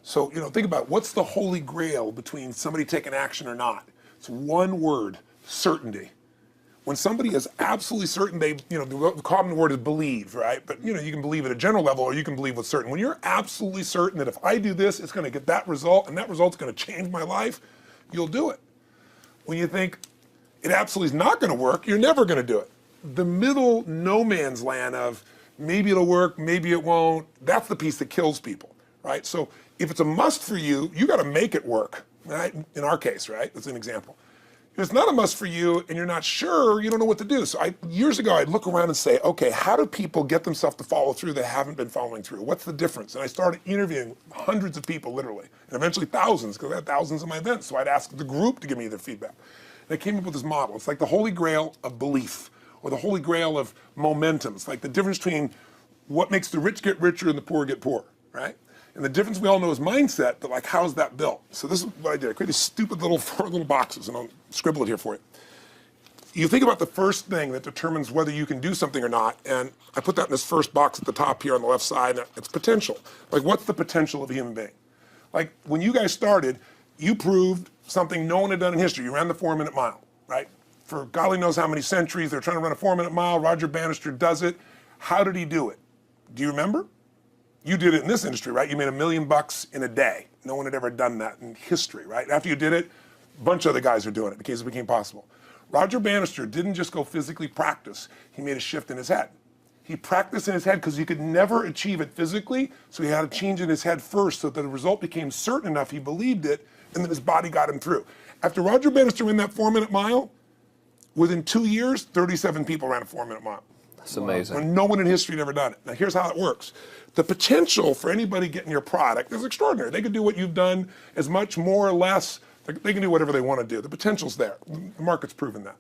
So, think about what's the holy grail between somebody taking action or not. It's one word, certainty. When somebody is absolutely certain, the common word is believe, right? But you can believe at a general level, or you can believe what's certain. When you're absolutely certain that if I do this, it's going to get that result, and that result's going to change my life, you'll do it. When you think it absolutely is not going to work, you're never going to do it. The middle no man's land of maybe it'll work, maybe it won't, that's the piece that kills people, right? So if it's a must for you, you got to make it work, right? In our case, right? That's an example. If it's not a must for you and you're not sure, you don't know what to do. So years ago, I'd look around and say, okay, how do people get themselves to follow through that haven't been following through? What's the difference? And I started interviewing hundreds of people, literally, and eventually thousands, because I had thousands of my events. So I'd ask the group to give me their feedback. And I came up with this model. It's like the holy grail of belief, or the holy grail of momentum. It's like the difference between what makes the rich get richer and the poor get poor, right? And the difference we all know is mindset, but like, how's that built? So this is what I did. I created these stupid little 4 little boxes, and I'll scribble it here for you. You think about the first thing that determines whether you can do something or not, and I put that in this first box at the top here on the left side, and it's potential. Like, what's the potential of a human being? Like, when you guys started, you proved something no one had done in history. You ran the 4-minute mile, right? For golly knows how many centuries, they're trying to run a 4-minute mile. Roger Bannister does it. How did he do it? Do you remember? You did it in this industry, right? You made $1 million in a day. No one had ever done that in history, right? After you did it, a bunch of other guys are doing it because it became possible. Roger Bannister didn't just go physically practice. He made a shift in his head. He practiced in his head because he could never achieve it physically, so he had to change in his head first so that the result became certain enough he believed it, and then his body got him through. After Roger Bannister ran that 4-minute mile, within 2 years, 37 people ran a 4-minute mile. That's amazing. When no one in history had ever done it. Now here's how it works. The potential for anybody getting your product is extraordinary. They could do what you've done as much, more or less. They can do whatever they want to do. The potential's there. The market's proven that.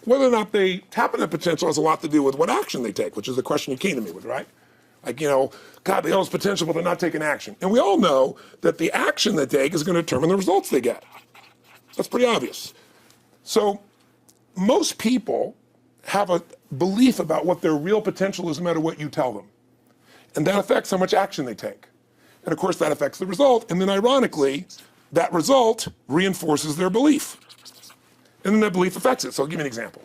Whether or not they tap into potential has a lot to do with what action they take, which is the question you came to me with, right? Like, God, they all have potential, but they're not taking action. And we all know that the action they take is going to determine the results they get. That's pretty obvious. So most people have a belief about what their real potential is no matter what you tell them. And that affects how much action they take. And of course that affects the result. And then ironically, that result reinforces their belief. And then that belief affects it. So I'll give you an example.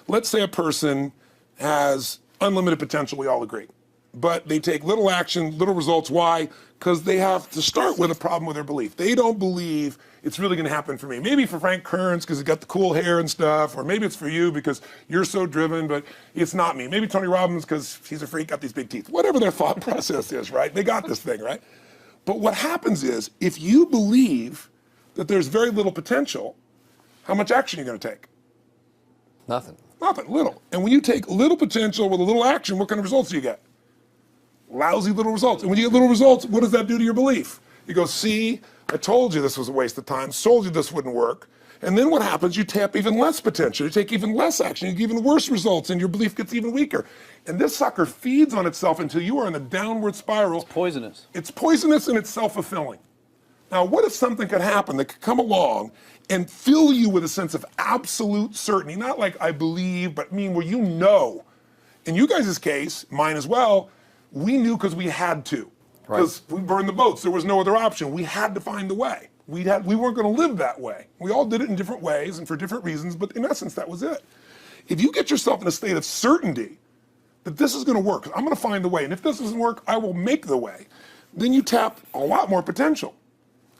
Let's say a person has unlimited potential, we all agree. But they take little action, little results. Why? Because they have to start with a problem with their belief. They don't believe it's really going to happen for me. Maybe for Frank Kearns because he's got the cool hair and stuff, or maybe it's for you because you're so driven, but it's not me. Maybe Tony Robbins because he's a freak, got these big teeth. Whatever their thought process is, right? They got this thing, right? But what happens is, if you believe that there's very little potential, how much action are you going to take? Nothing. Nothing, little. And when you take little potential with a little action, what kind of results do you get? Lousy little results. And when you get little results, what does that do to your belief? You go, see, I told you this was a waste of time, told you this wouldn't work. And then what happens? You tap even less potential, you take even less action, you get even worse results, and your belief gets even weaker. And this sucker feeds on itself until you are in a downward spiral. It's poisonous. It's poisonous and it's self-fulfilling. Now, what if something could happen that could come along and fill you with a sense of absolute certainty? Not like I believe, but where you know. In you guys' case, mine as well, we knew because we had to. Because we burned the boats. There was no other option. We had to find the way. We weren't going to live that way. We all did it in different ways and for different reasons, but in essence, that was it. If you get yourself in a state of certainty that this is going to work, I'm going to find the way, and if this doesn't work, I will make the way, then you tap a lot more potential.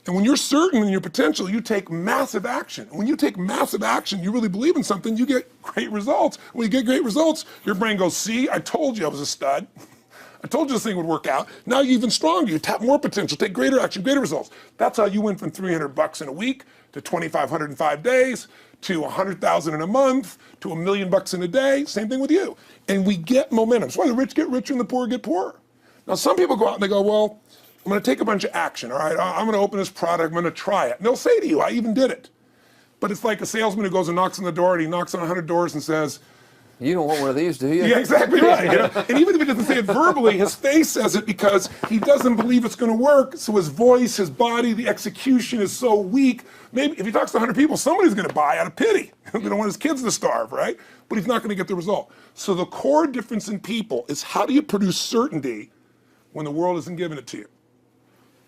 And when you're certain in your potential, you take massive action. When you take massive action, you really believe in something, you get great results. When you get great results, your brain goes, see, I told you I was a stud. I told you this thing would work out. Now you're even stronger. You tap more potential, take greater action, greater results. That's how you went from $300 in a week to $2,500 in 5 days to $100,000 in a month to $1 million in a day. Same thing with you. And we get momentum. That's why the rich get richer and the poor get poorer. Now some people go out and they go, well, I'm going to take a bunch of action. All right, I'm going to open this product. I'm going to try it. And they'll say to you, I even did it. But it's like a salesman who goes and knocks on the door, and he knocks on 100 doors and says, you don't want one of these, do you? Yeah, exactly right. And even if he doesn't say it verbally, his face says it because he doesn't believe it's going to work. So his voice, his body, the execution is so weak. Maybe if he talks to 100 people, somebody's going to buy out of pity. They don't want his kids to starve, right? But he's not going to get the result. So the core difference in people is how do you produce certainty when the world isn't giving it to you?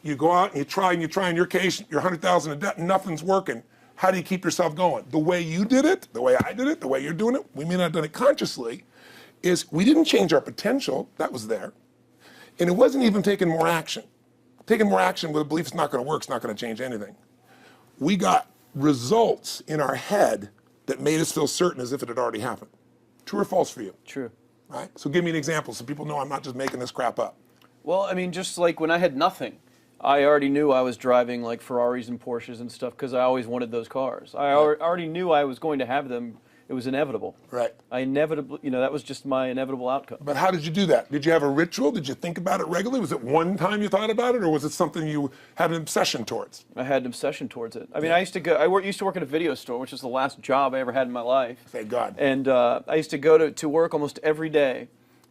You go out and you try, in your case, you're 100,000 in debt and nothing's working. How do you keep yourself going? The way you did it, the way I did it, the way you're doing it, we may not have done it consciously, is we didn't change our potential, that was there. And it wasn't even taking more action. Taking more action with a belief it's not gonna work, it's not gonna change anything. We got results in our head that made us feel certain as if it had already happened. True or false for you? True. Right? So give me an example so people know I'm not just making this crap up. Well, I mean, just like when I had nothing, I already knew I was driving like Ferraris and Porsches and stuff because I always wanted those cars. I already knew I was going to have them. It was inevitable. Right. I inevitably, that was just my inevitable outcome. But how did you do that? Did you have a ritual? Did you think about it regularly? Was it one time you thought about it, or was it something you had an obsession towards? I had an obsession towards it. I mean, I used to work at a video store, which is the last job I ever had in my life. Thank God. And I used to go to work almost every day,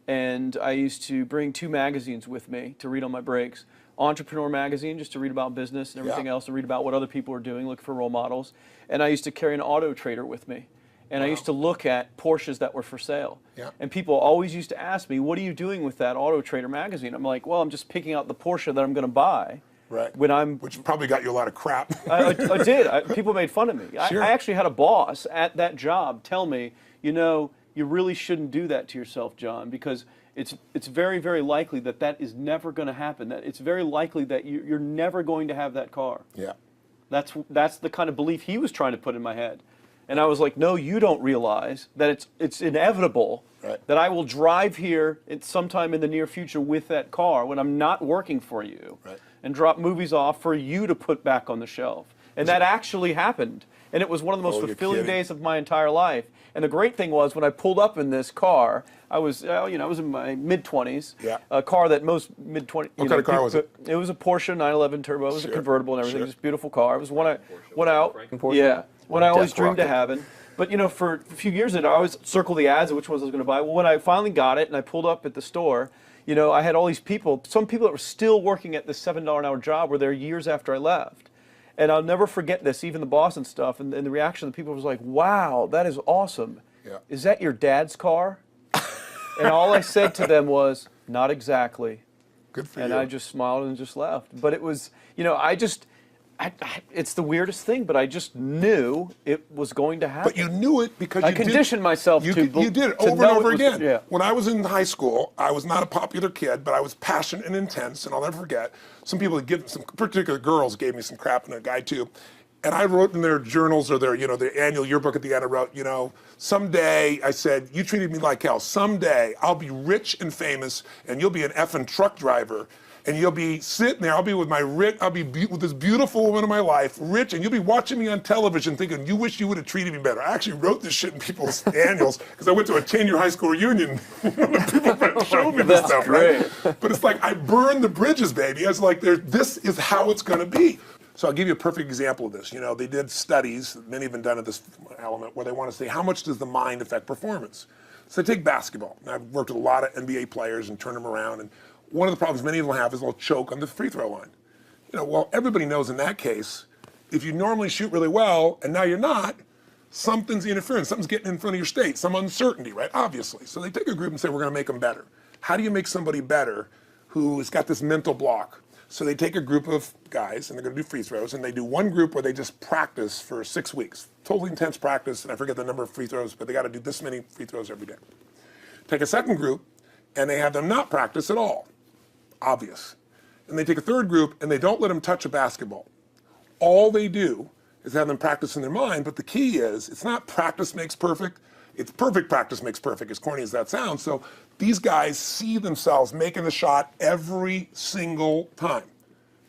and I used to bring 2 magazines with me to read on my breaks. Entrepreneur magazine, just to read about business and everything else, and read about what other people are doing, look for role models. And I used to carry an auto trader with me. And I used to look at Porsches that were for sale. Yeah. And people always used to ask me, what are you doing with that Auto Trader magazine? I'm like, well, I'm just picking out the Porsche that I'm going to buy. Right. Which probably got you a lot of crap. I did. People made fun of me. Sure. I actually had a boss at that job tell me, you really shouldn't do that to yourself, John, because it's very, very likely that is never going to happen. That it's very likely that you're never going to have that car. Yeah. That's the kind of belief he was trying to put in my head. And I was like, no, you don't realize that it's inevitable that I will drive here sometime in the near future with that car when I'm not working for you and drop movies off for you to put back on the shelf. And that actually happened. And it was one of the most fulfilling days of my entire life. And the great thing was when I pulled up in this car, I was in my mid-20s. Yeah. A car that most mid-20s. What kind of car was it? It was a Porsche 911 Turbo. It was a convertible and everything. Sure. Just a beautiful car. It was one I Death always dreamed rocket. of having. But for a few years I always circled the ads of which ones I was going to buy. Well, when I finally got it and I pulled up at the store, I had all these people, some people that were still working at this $7 an hour job were there years after I left. And I'll never forget this, even the boss and stuff, and the reaction of the people was like, wow, that is awesome. Yeah. Is that your dad's car? And all I said to them was, not exactly. Good for And you. I just smiled and just left. But it was, it's the weirdest thing, but I just knew it was going to happen. But you knew it because I conditioned myself you to did it to over know and over it was- again. yeah. When I was in high school, I was not a popular kid, but I was passionate and intense, and I'll never forget. Some people some particular girls gave me some crap, and a guy too. And I wrote in their journals or their annual yearbook at the end, I wrote, someday, I said, you treated me like hell. Someday I'll be rich and famous, and you'll be an effing truck driver. And you'll be sitting there, I'll be with with this beautiful woman of my life, rich, and you'll be watching me on television thinking, you wish you would have treated me better. I actually wrote this shit in people's annuals because I went to a 10-year high school reunion. People showed me this stuff, right? But it's like, I burned the bridges, baby. I was like, this is how it's gonna be. So I'll give you a perfect example of this. They did studies, many have been done at this element, where they want to say, how much does the mind affect performance? So take basketball. And I've worked with a lot of NBA players and turned them around, and one of the problems many of them have is they'll choke on the free throw line. Well, everybody knows in that case, if you normally shoot really well and now you're not, something's interfering, something's getting in front of your state, some uncertainty, right? Obviously. So they take a group and say, we're gonna make them better. How do you make somebody better who has got this mental block? So they take a group of guys and they're gonna do free throws, and they do one group where they just practice for 6 weeks. Totally intense practice, and I forget the number of free throws, but they gotta do this many free throws every day. Take a second group, and they have them not practice at all. Obvious. And they take a third group and they don't let them touch a basketball. All they do is have them practice in their mind, but the key is, it's not practice makes perfect, it's perfect practice makes perfect, as corny as that sounds. So these guys see themselves making the shot every single time,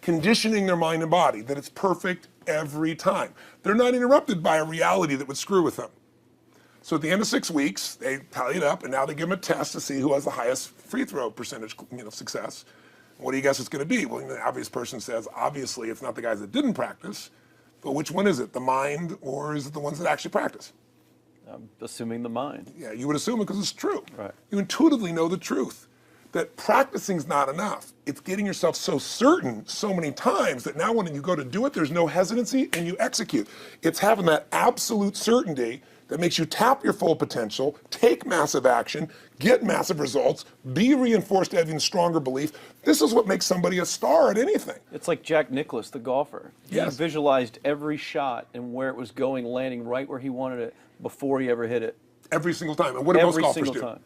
conditioning their mind and body that it's perfect every time. They're not interrupted by a reality that would screw with them. So at the end of 6 weeks, they tally it up, and now they give them a test to see who has the highest free throw percentage, success. What do you guess it's going to be? Well, the obvious person says, obviously, it's not the guys that didn't practice, but which one is it? The mind, or is it the ones that actually practice? I'm assuming the mind. Yeah, you would assume it because it's true. Right. You intuitively know the truth, that practicing's not enough. It's getting yourself so certain so many times that now when you go to do it, there's no hesitancy and you execute. It's having that absolute certainty that makes you tap your full potential, take massive action, get massive results, be reinforced to have even stronger belief. This is what makes somebody a star at anything. It's like Jack Nicklaus, the golfer. Yes. He visualized every shot and where it was going, landing right where he wanted it before he ever hit it. Every single time. And what do most Every golfers single do? time.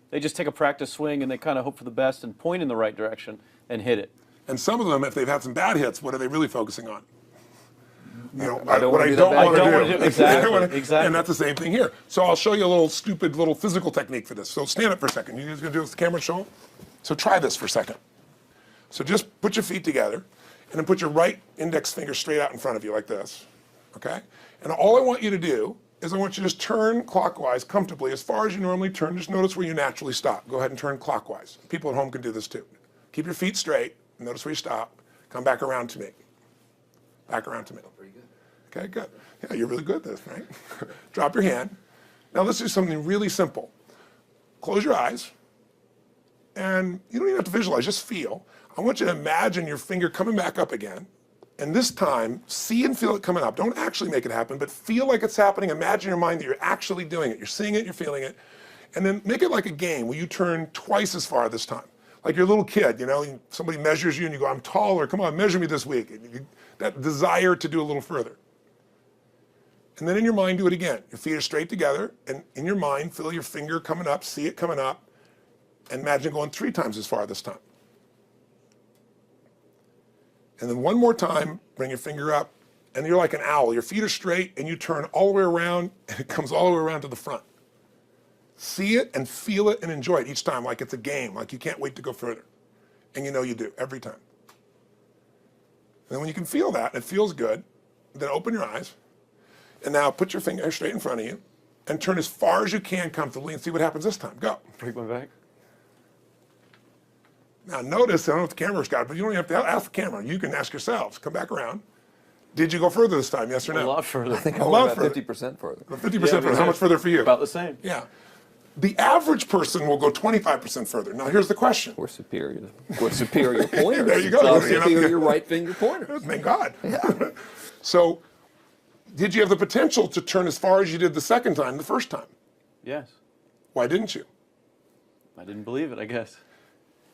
They just take a practice swing and they kind of hope for the best and point in the right direction and hit it. And some of them, if they've had some bad hits, what are they really focusing on? You know, I don't what wanna I do don't that bad want to hit. do. I don't wanna do- exactly, exactly. And that's the same thing here. So I'll show you a little stupid little physical technique for this. So stand up for a second. You guys gonna do this? The camera show 'em? So try this for a second. So just put your feet together and then put your right index finger straight out in front of you like this, okay? And all I want you to do is I want you to just turn clockwise comfortably as far as you normally turn. Just notice where you naturally stop. Go ahead and turn clockwise. People at home can do this too. Keep your feet straight. Notice where you stop. Come back around to me. Back around to me. Pretty good. Okay, good. Yeah, you're really good at this, right? Drop your hand. Now let's do something really simple. Close your eyes. And you don't even have to visualize, just feel. I want you to imagine your finger coming back up again. And this time, see and feel it coming up. Don't actually make it happen, but feel like it's happening. Imagine in your mind that you're actually doing it. You're seeing it, you're feeling it. And then make it like a game where you turn twice as far this time. Like you're a little kid, you know, somebody measures you and you go, I'm taller, come on, measure me this week. And that desire to do a little further. And then in your mind, do it again. Your feet are straight together, and in your mind, feel your finger coming up, see it coming up, and imagine going 3 times as far this time. And then one more time, bring your finger up, and you're like an owl. Your feet are straight, and you turn all the way around, and it comes all the way around to the front. See it and feel it and enjoy it each time, like it's a game, like you can't wait to go further. And you know you do, every time. And then when you can feel that, it feels good, then open your eyes, and now put your finger straight in front of you, and turn as far as you can comfortably, and see what happens this time. Go. Break my back. Now notice, I don't know if the camera's got it, but you don't even have to ask the camera. You can ask yourselves. Come back around. Did you go further this time, yes or no? A lot further. I think A I lot went about further. 50% further. 50% further. How much further for you? About the same. Yeah. The average person will go 25% further. Now here's the question. We're superior. We're superior pointers. There you go. We're You know, superior right finger pointers. Thank God. So, did you have the potential to turn as far as you did the second time, the first time? Yes. Why didn't you? I didn't believe it, I guess.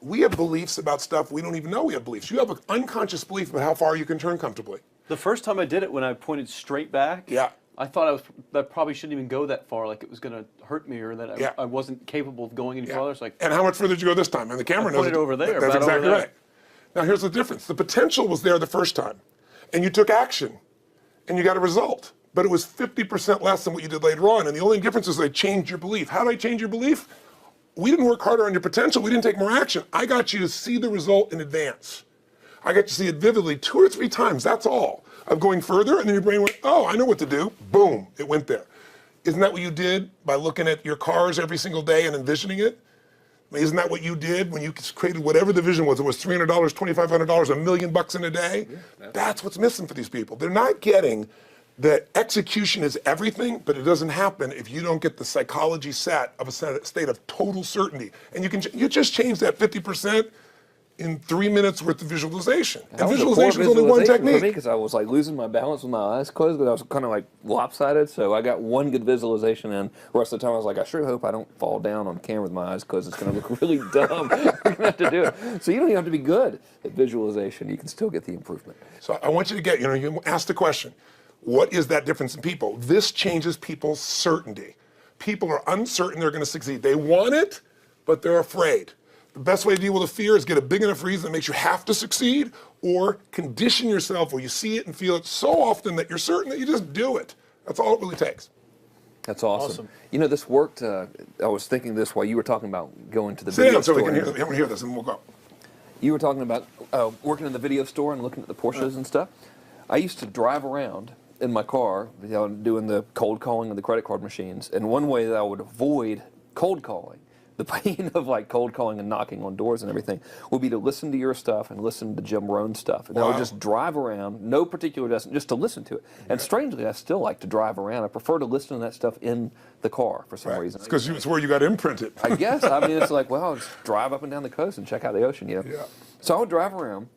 We have beliefs about stuff we don't even know we have beliefs. You have an unconscious belief about how far you can turn comfortably. The first time I did it, when I pointed straight back, Yeah. I thought I probably shouldn't even go that far, like it was going to hurt me, or that Yeah. I wasn't capable of going any Yeah. farther. It's like, And how much further did you go this time? And the camera knows. pointed over there, That's about over exactly there. right. Now here's the difference. The potential was there the first time, and you took action, and you got a result. But it was 50% less than what you did later on. And the only difference is they changed your belief. How did I change your belief? We didn't work harder on your potential. We didn't take more action. I got you to see the result in advance. I got you to see it vividly 2 or 3 times. That's all. Of going further, and then your brain went, oh, I know what to do. Boom, it went there. Isn't that what you did by looking at your cars every single day and envisioning it? I mean, isn't that what you did when you created whatever the vision was? It was $300, $2,500, $1 million in a day? Yeah, that's what's missing for these people. They're not getting that execution is everything, but it doesn't happen if you don't get the psychology set of a state of total certainty. And you just change that 50% in 3 minutes worth of visualization. And visualization is only one technique. Because I was like losing my balance with my eyes closed, but I was kind of like lopsided. So I got one good visualization, and the rest of the time I was like, I sure hope I don't fall down on camera with my eyes closed. It's going to look really dumb. We're going to have to do it. So you don't even have to be good at visualization. You can still get the improvement. So I want you to get, you ask the question, what is that difference in people? This changes people's certainty. People are uncertain they're going to succeed. They want it, but they're afraid. The best way to deal with a fear is get a big enough reason that makes you have to succeed, or condition yourself where you see it and feel it so often that you're certain that you just do it. That's all it really takes. That's awesome. You know, this worked. I was thinking this while you were talking about going to the Sit video down so store. we can hear this, and we'll go. You were talking about working in the video store and looking at the Porsches and stuff. I used to drive around in my car, doing the cold calling of the credit card machines. And one way that I would avoid cold calling, the pain of like cold calling and knocking on doors and everything, would be to listen to your stuff and listen to Jim Rohn's stuff. And I would just drive around, no particular destination, just to listen to it. And strangely, I still like to drive around. I prefer to listen to that stuff in the car for some reason. It's because it's where you got imprinted. I guess. I mean, it's like, well, just drive up and down the coast and check out the ocean, you know. Yeah. So I would drive around,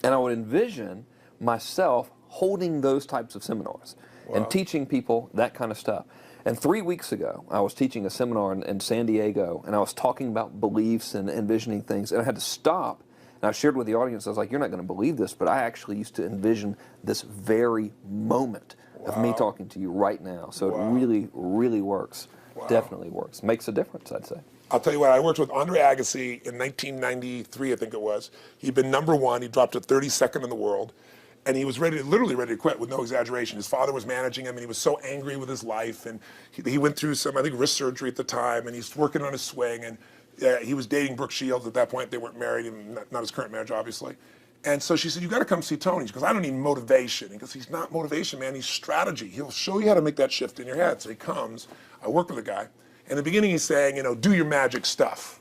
and I would envision myself holding those types of seminars and teaching people that kind of stuff. And 3 weeks ago, I was teaching a seminar in San Diego, and I was talking about beliefs and envisioning things, and I had to stop. And I shared with the audience, I was like, you're not going to believe this, but I actually used to envision this very moment of me talking to you right now. So it really, really works. Definitely works. Makes a difference, I'd say. I'll tell you what, I worked with Andre Agassi in 1993, I think it was. He'd been #1, he dropped to 32nd in the world, and he was literally ready to quit with no exaggeration. His father was managing him, and he was so angry with his life, and he went through some, I think, wrist surgery at the time, and he's working on his swing, and he was dating Brooke Shields at that point. They weren't married, and not his current marriage, obviously. And so she said, you got to come see Tony. She goes, I don't need motivation. He goes, he's not motivation, man, he's strategy. He'll show you how to make that shift in your head. So he comes, I work with a guy. In the beginning, he's saying, do your magic stuff.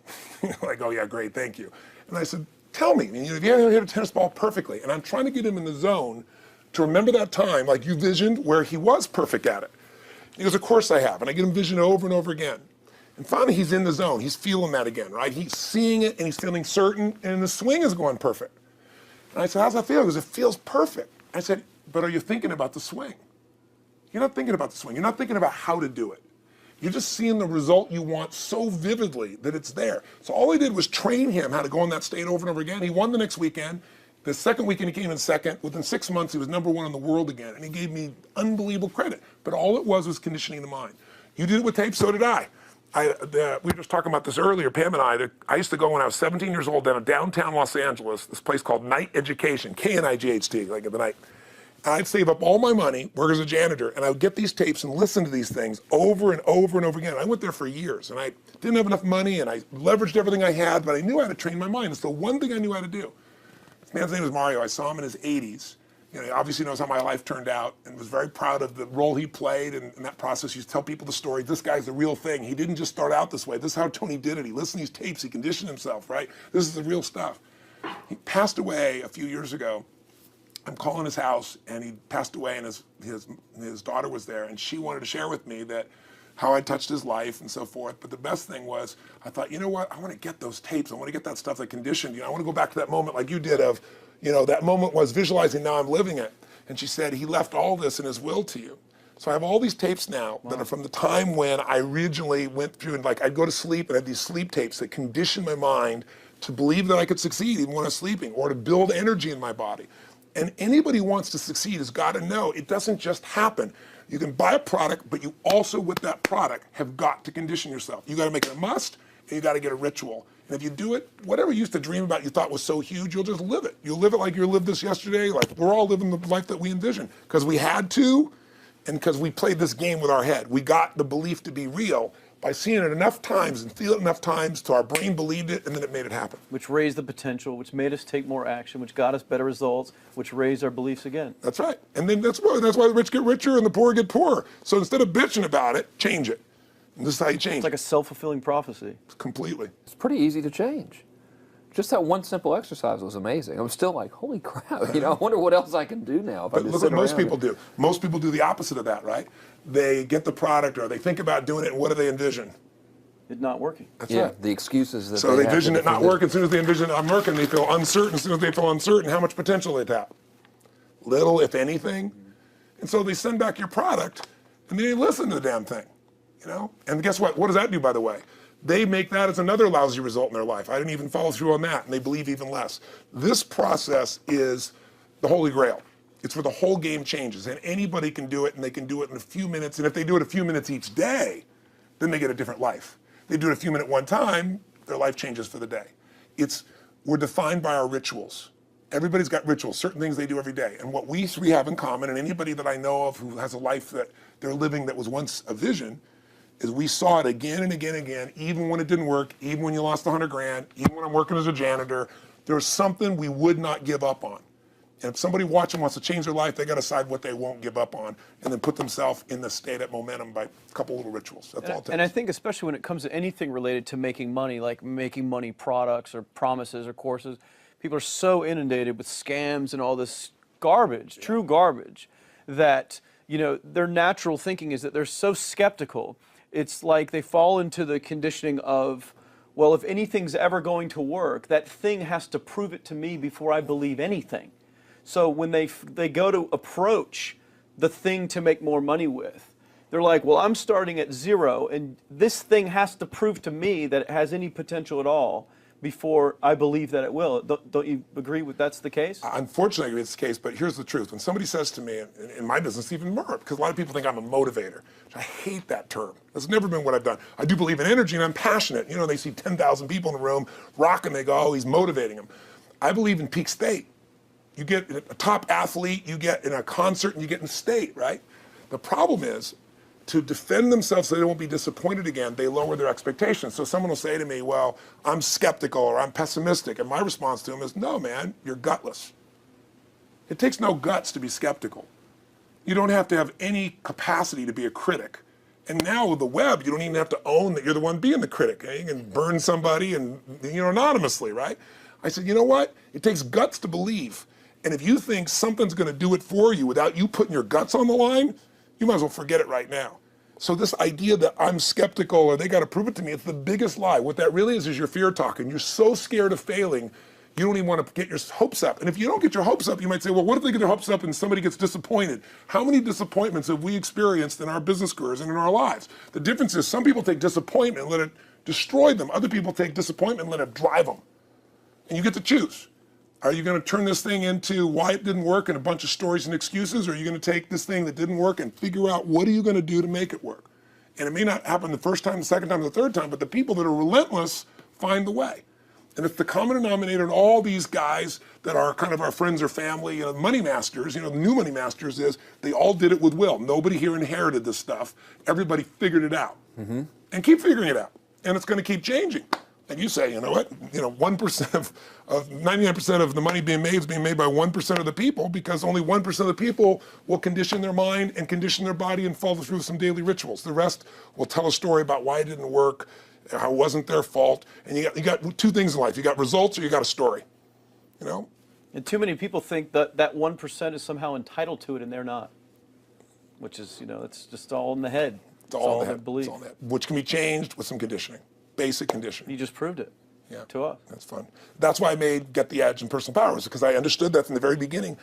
Like, oh yeah, great, thank you. And I said, tell me, if you ever hit a tennis ball perfectly, and I'm trying to get him in the zone to remember that time, like you visioned, where he was perfect at it. He goes, of course I have. And I get him vision over and over again. And finally, he's in the zone. He's feeling that again, right? He's seeing it, and he's feeling certain, and the swing is going perfect. And I said, how's that feel? He goes, it feels perfect. I said, but are you thinking about the swing? You're not thinking about the swing. You're not thinking about how to do it. You're just seeing the result you want so vividly that it's there. So all I did was train him how to go in that state over and over again. He won the next weekend. The second weekend he came in second. Within 6 months, he was #1 in the world again. And he gave me unbelievable credit. But all it was conditioning the mind. You did it with tape, so did I. We were just talking about this earlier, Pam and I used to go when I was 17 years old down to downtown Los Angeles, this place called Night Education, K-N-I-G-H-T, like in the night. I'd save up all my money, work as a janitor, and I would get these tapes and listen to these things over and over and over again. I went there for years, and I didn't have enough money, and I leveraged everything I had, but I knew how to train my mind. It's the one thing I knew how to do. This man's name was Mario. I saw him in his 80s. He obviously knows how my life turned out, and was very proud of the role he played in that process. He used to tell people the story. This guy's the real thing. He didn't just start out this way. This is how Tony did it. He listened to these tapes. He conditioned himself, right? This is the real stuff. He passed away a few years ago. I'm calling his house, and he passed away, and his daughter was there, and she wanted to share with me that how I touched his life and so forth. But the best thing was, I thought, you know what? I want to get those tapes. I want to get that stuff that conditioned. I want to go back to that moment like you did of, that moment was visualizing, now I'm living it. And she said, he left all this in his will to you. So I have all these tapes now that are from the time when I originally went through, and like I'd go to sleep and I had these sleep tapes that conditioned my mind to believe that I could succeed even when I was sleeping, or to build energy in my body. And anybody who wants to succeed has got to know it doesn't just happen. You can buy a product, but you also, with that product, have got to condition yourself. You got to make it a must, and you got to get a ritual. And if you do it, whatever you used to dream about you thought was so huge, you'll just live it. You'll live it like you lived this yesterday, like we're all living the life that we envision. Because we had to, and because we played this game with our head. We got the belief to be real by seeing it enough times and feel it enough times till our brain believed it, and then it made it happen. Which raised the potential, which made us take more action, which got us better results, which raised our beliefs again. That's right. And then that's why the rich get richer and the poor get poorer. So instead of bitching about it, change it. And this is how you change It's like a self-fulfilling prophecy. Completely. It's pretty easy to change. Just that one simple exercise was amazing. I'm still like, holy crap, I wonder what else I can do now. But look what most people do. Most people do the opposite of that, right? They get the product, or they think about doing it, and what do they envision? It not working. That's yeah, right. the excuses that So they envision it not working. As soon as they envision it not working, they feel uncertain. As soon as they feel uncertain, how much potential they tap? Little, if anything. And so they send back your product, and they listen to the damn thing, And guess what? What does that do, by the way? They make that as another lousy result in their life. I didn't even follow through on that, and they believe even less. This process is the holy grail. It's where the whole game changes, and anybody can do it, and they can do it in a few minutes. And if they do it a few minutes each day, then they get a different life. They do it a few minutes one time, their life changes for the day. We're defined by our rituals. Everybody's got rituals, certain things they do every day. And what we three have in common, and anybody that I know of who has a life that they're living that was once a vision, is we saw it again and again and again, even when it didn't work, even when you lost 100 grand, even when I'm working as a janitor, there's something we would not give up on. And if somebody watching wants to change their life, they got to decide what they won't give up on, and then put themselves in the state of momentum by a couple little rituals. That's all it takes. And I think especially when it comes to anything related to making money, like making money products or promises or courses, people are so inundated with scams and all this garbage, true garbage, that their natural thinking is that they're so skeptical. It's like they fall into the conditioning of, well, if anything's ever going to work, that thing has to prove it to me before I believe anything. So when they go to approach the thing to make more money with, They're like, well, I'm starting at 0, and this thing has to prove to me that it has any potential at all before I believe that it will. Don't you agree with that's the case? Unfortunately, it's the case, but here's the truth. When somebody says to me, in my business, even more, because a lot of people think I'm a motivator. I hate that term. That's never been what I've done. I do believe in energy, and I'm passionate. You know, they see 10,000 people in a room rocking, they go, oh, he's motivating them. I believe in peak state. You get a top athlete, you get in a concert, and you get in state, right? The problem is, to defend themselves so they won't be disappointed again, they lower their expectations. So someone will say to me, well, I'm skeptical or I'm pessimistic. And my response to them is, no, man, you're gutless. It takes no guts to be skeptical. You don't have to have any capacity to be a critic. And now with the web, you don't even have to own that you're the one being the critic. You can burn somebody and, anonymously, right? I said, you know what? It takes guts to believe. And if you think something's going to do it for you without you putting your guts on the line, you might as well forget it right now. So this idea that I'm skeptical or they got to prove it to me, it's the biggest lie. What that really is your fear talking. You're so scared of failing, you don't even want to get your hopes up. And if you don't get your hopes up, you might say, well, what if they get their hopes up and somebody gets disappointed? How many disappointments have we experienced in our business careers and in our lives? The difference is some people take disappointment and let it destroy them. Other people take disappointment and let it drive them. And you get to choose. Are you going to turn this thing into why it didn't work and a bunch of stories and excuses? Or are you going to take this thing that didn't work and figure out what are you going to do to make it work? And it may not happen the first time, the second time, the third time, but the people that are relentless find the way. And it's the common denominator in all these guys that are kind of our friends or family, money masters, the new money masters is they all did it with will. Nobody here inherited this stuff. Everybody figured it out. And keep figuring it out. And it's going to keep changing. And you say, you know what? 1% of 99% of the money being made is being made by 1% of the people because only 1% of the people will condition their mind and condition their body and follow through some daily rituals. The rest will tell a story about why it didn't work, how it wasn't their fault. And you got two things in life. You got results or you got a story. And too many people think that that 1% is somehow entitled to it and they're not. Which is, it's just all in the head. It's all in the head. Belief. It's all in the head. Which can be changed with some conditioning. Basic conditioning. You just proved it to us. That's fun. That's why I made Get the Edge and Personal Powers, because I understood that from the very beginning.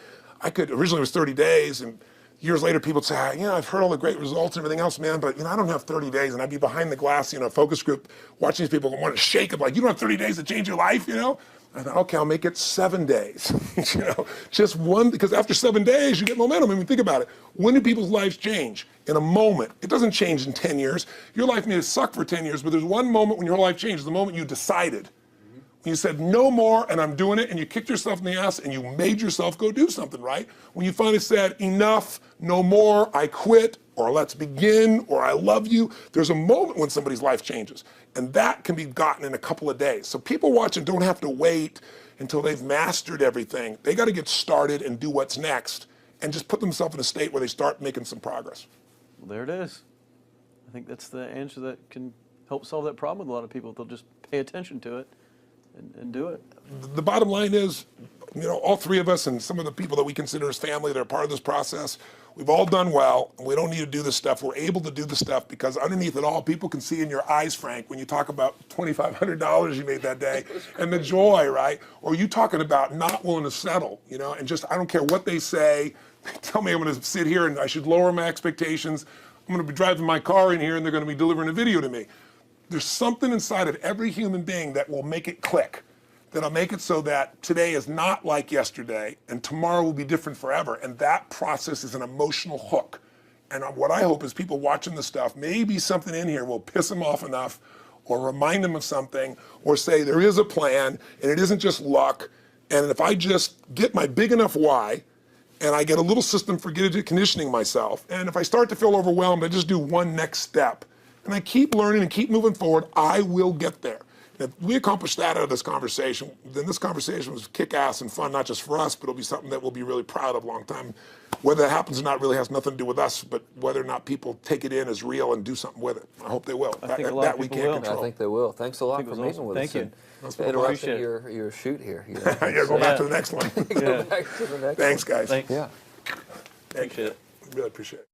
Originally it was 30 days, and years later people would say, I've heard all the great results and everything else, man, but I don't have 30 days, and I'd be behind the glass, focus group, watching these people want to shake them, like, you don't have 30 days to change your life, I thought, okay, I'll make it 7 days, just one, because after 7 days, you get momentum. I mean, think about it. When do people's lives change? In a moment. It doesn't change in 10 years. Your life may have sucked for 10 years, but there's one moment when your whole life changed, the moment you decided. When you said, no more, and I'm doing it, and you kicked yourself in the ass, and you made yourself go do something, right? When you finally said, enough, no more, I quit, or let's begin, or I love you, there's a moment when somebody's life changes. And that can be gotten in a couple of days. So people watching don't have to wait until they've mastered everything. They got to get started and do what's next, and just put themselves in a state where they start making some progress. Well, there it is. I think that's the answer that can help solve that problem with a lot of people. They'll just pay attention to it and do it. The bottom line is, all three of us and some of the people that we consider as family that are part of this process, we've all done well, and we don't need to do this stuff. We're able to do the stuff because underneath it all, people can see in your eyes, Frank, when you talk about $2,500 you made that day and the joy, right? Or you talking about not willing to settle, and just, I don't care what they say. They tell me I'm going to sit here and I should lower my expectations. I'm going to be driving my car in here and they're going to be delivering a video to me. There's something inside of every human being that will make it click, that'll make it so that today is not like yesterday and tomorrow will be different forever. And that process is an emotional hook. And what I hope is people watching this stuff, maybe something in here will piss them off enough or remind them of something or say there is a plan and it isn't just luck. And if I just get my big enough why, and I get a little system for conditioning myself, and if I start to feel overwhelmed, I just do one next step. And I keep learning and keep moving forward, I will get there. And if we accomplish that out of this conversation, then this conversation was kick-ass and fun, not just for us, but it'll be something that we'll be really proud of a long time. Whether that happens or not really has nothing to do with us, but whether or not people take it in as real and do something with it. I hope they will. I think a lot of people will. I think they will. Thanks a lot for meeting with us. Thank you. It's interesting your shoot here. Yeah, go back to the next one. Go back to the next Thanks, guys. Thanks. Yeah. Appreciate it. Really appreciate it.